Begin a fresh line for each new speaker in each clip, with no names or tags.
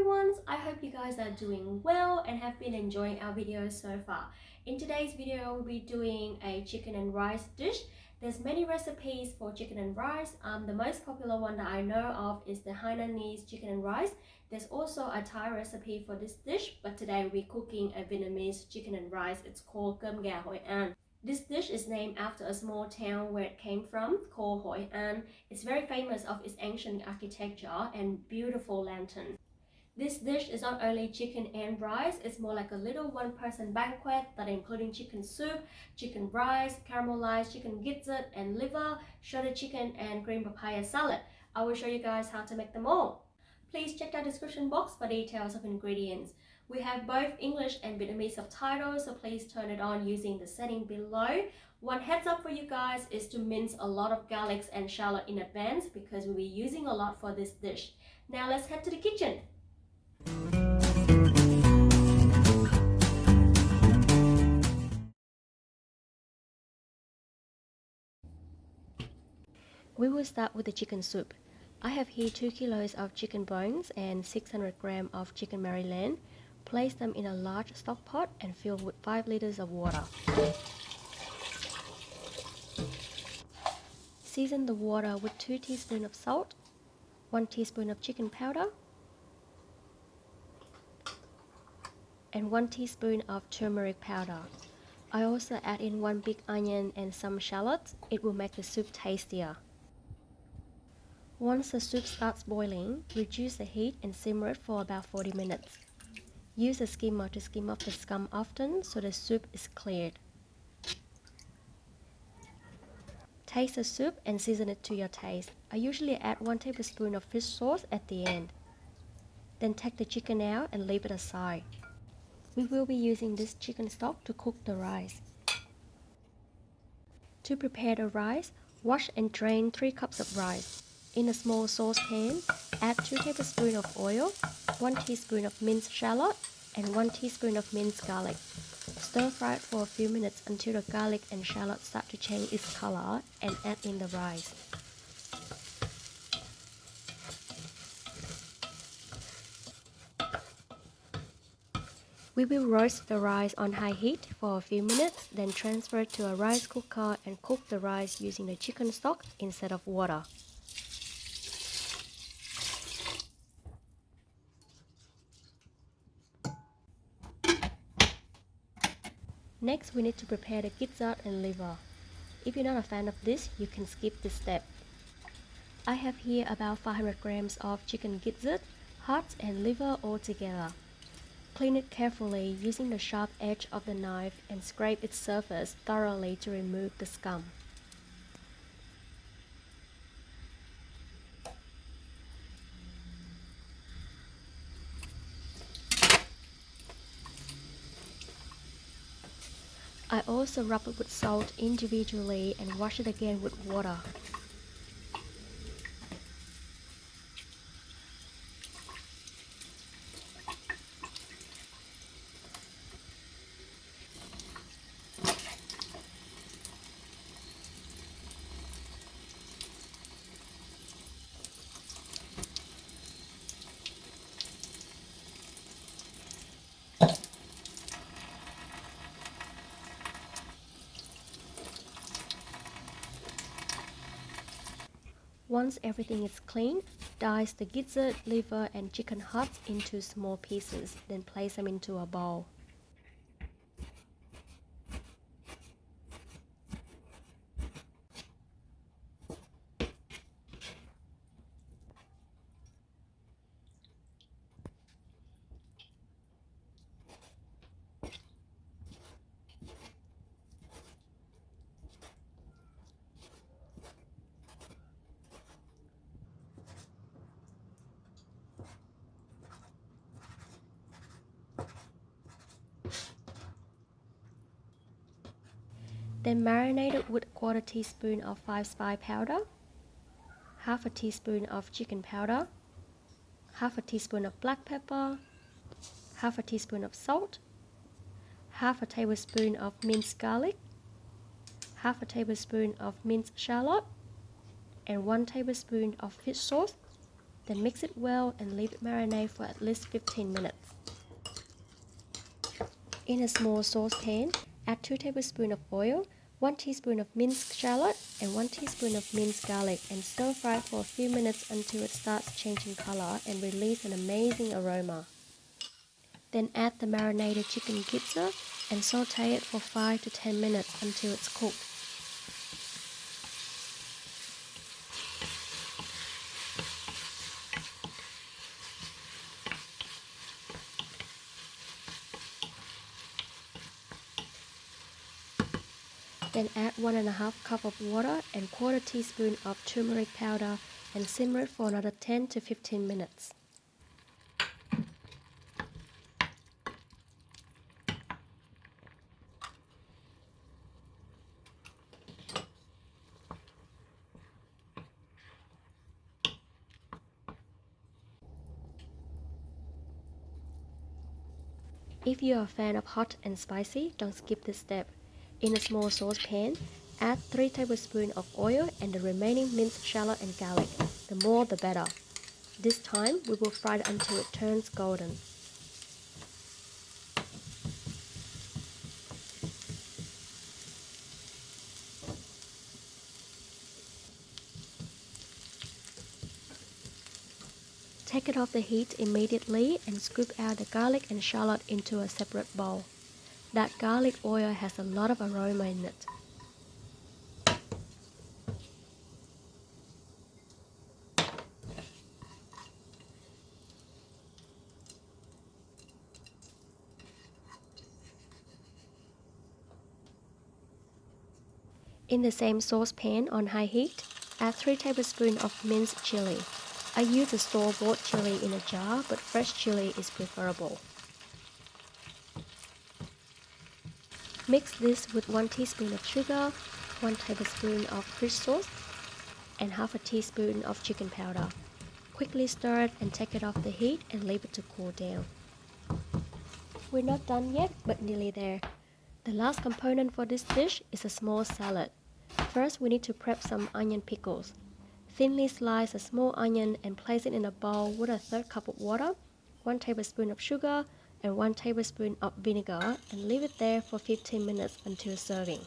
everyone, I hope you guys are doing well and have been enjoying our videos so far. In today's video, we'll be doing a chicken and rice dish. There's many recipes for chicken and rice. The most popular one that I know of is the Hainanese chicken and rice. There's also a Thai recipe for this dish, but today we'll be cooking a Vietnamese chicken and rice. It's called Cơm Gà Hội An. This dish is named after a small town where it came from, called Hội An. It's very famous of its ancient architecture and beautiful lantern. This dish is not only chicken and rice, it's more like a little one-person banquet that including chicken soup, chicken rice, caramelized chicken gizzard and liver, shredded chicken and green papaya salad. I will show you guys how to make them all. Please check the description box for details of ingredients. We have both English and Vietnamese subtitles, so please turn it on using the setting below. One heads up for you guys is to mince a lot of garlics and shallot in advance because we'll be using a lot for this dish. Now let's head to the kitchen. We will start with the chicken soup. I have here 2 kilos of chicken bones and 600 grams of chicken Maryland. Place them in a large stock pot and fill with 5 liters of water. Season the water with 2 teaspoons of salt, 1 teaspoon of chicken powder, and 1 teaspoon of turmeric powder. I also add in 1 big onion and some shallots. It will make the soup tastier. Once the soup starts boiling, reduce the heat and simmer it for about 40 minutes. Use a skimmer to skim off the scum often so the soup is cleared. Taste the soup and season it to your taste. I usually add 1 tablespoon of fish sauce at the end. Then take the chicken out and leave it aside. We will be using this chicken stock to cook the rice. To prepare the rice, wash and drain 3 cups of rice. In a small saucepan, add 2 tablespoons of oil, 1 teaspoon of minced shallot, and 1 teaspoon of minced garlic. Stir fry it for a few minutes until the garlic and shallot start to change its color and add in the rice. We will roast the rice on high heat for a few minutes, then transfer it to a rice cooker and cook the rice using the chicken stock instead of water. Next, we need to prepare the gizzard and liver. If you're not a fan of this, you can skip this step. I have here about 500 grams of chicken gizzard, hearts and liver all together. Clean it carefully using the sharp edge of the knife and scrape its surface thoroughly to remove the scum. I also rub it with salt individually and wash it again with water. Once everything is clean, dice the gizzard, liver and chicken hearts into small pieces, then place them into a bowl. Then marinate it with 1/4 teaspoon of 5-spice powder, 1/2 teaspoon of chicken powder, 1/2 teaspoon of black pepper, 1/2 teaspoon of salt, 1/2 tablespoon of minced garlic, 1/2 tablespoon of minced shallot, and 1 tablespoon of fish sauce. Then mix it well and leave it marinate for at least 15 minutes. In a small saucepan, add 2 tablespoons of oil, 1 teaspoon of minced shallot, and 1 teaspoon of minced garlic, and stir fry for a few minutes until it starts changing color and release an amazing aroma. Then add the marinated chicken gizzard and saute it for 5 to 10 minutes until it's cooked. Then add 1½ cup of water and 1/4 teaspoon of turmeric powder and simmer it for another 10 to 15 minutes. If you are a fan of hot and spicy, don't skip this step. In a small saucepan, add 3 tablespoons of oil and the remaining minced shallot and garlic. The more the better. This time, we will fry it until it turns golden. Take it off the heat immediately and scoop out the garlic and shallot into a separate bowl. That garlic oil has a lot of aroma in it. In the same saucepan on high heat, add 3 tablespoons of minced chili. I use a store-bought chili in a jar, but fresh chili is preferable. Mix this with 1 teaspoon of sugar, 1 tablespoon of fish sauce, and ½ a teaspoon of chicken powder. Quickly stir it and take it off the heat and leave it to cool down. We're not done yet, but nearly there. The last component for this dish is a small salad. First, we need to prep some onion pickles. Thinly slice a small onion and place it in a bowl with a 1/3 cup of water, 1 tablespoon of sugar, and 1 tablespoon of vinegar, and leave it there for 15 minutes until serving.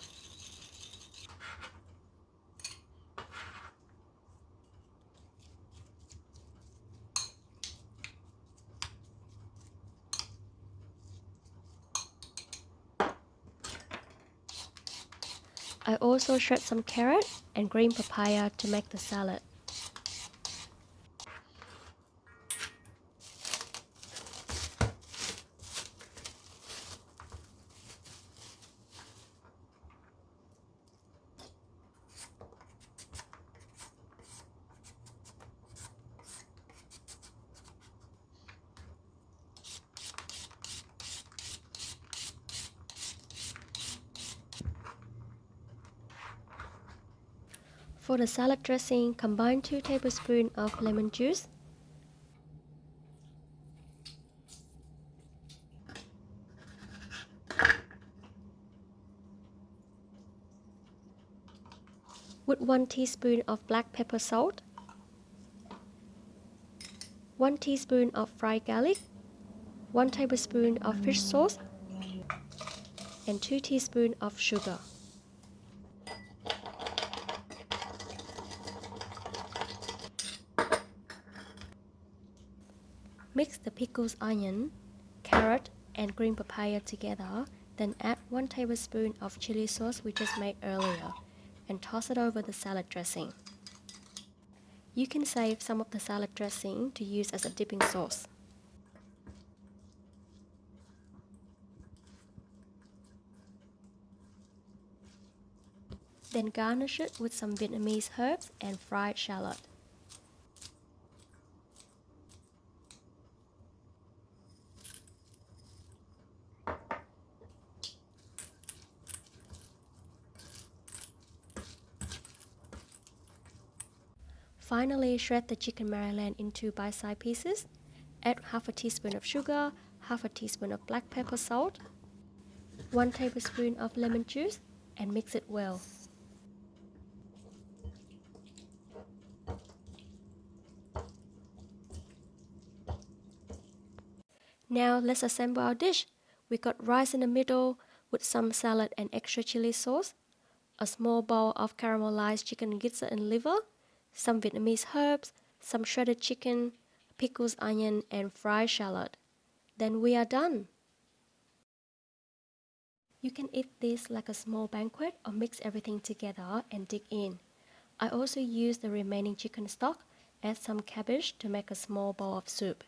I also shred some carrot and green papaya to make the salad. For the salad dressing, combine 2 tablespoons of lemon juice, with 1 teaspoon of black pepper salt, 1 teaspoon of fried garlic, 1 tablespoon of fish sauce, and 2 teaspoons of sugar. Mix the pickles, onion, carrot, and green papaya together, then add 1 tablespoon of chili sauce we just made earlier, and toss it over the salad dressing. You can save some of the salad dressing to use as a dipping sauce. Then garnish it with some Vietnamese herbs and fried shallot. Finally, shred the chicken maryland into bite-sized pieces. Add ½ a teaspoon of sugar, ½ a teaspoon of black pepper salt, 1 tablespoon of lemon juice, and mix it well. Now let's assemble our dish. We got rice in the middle with some salad and extra chili sauce, a small bowl of caramelized chicken gizzard and liver, some Vietnamese herbs, some shredded chicken, pickles, onion, and fried shallot. Then we are done. You can eat this like a small banquet or mix everything together and dig in. I also use the remaining chicken stock, add some cabbage to make a small bowl of soup.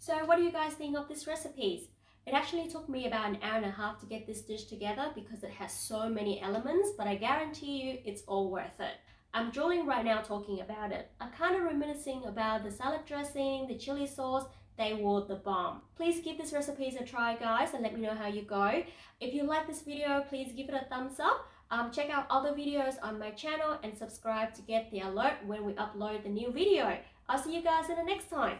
So what do you guys think of these recipes? It actually took me about an hour and a half to get this dish together because it has so many elements, but I guarantee you it's all worth it. I'm drooling right now talking about it. I'm kind of reminiscing about the salad dressing, the chili sauce. They were the bomb. Please give these recipes a try, guys, and let me know how you go. If you like this video, please give it a thumbs up. Check out other videos on my channel and subscribe to get the alert when we upload the new video. I'll see you guys in the next time.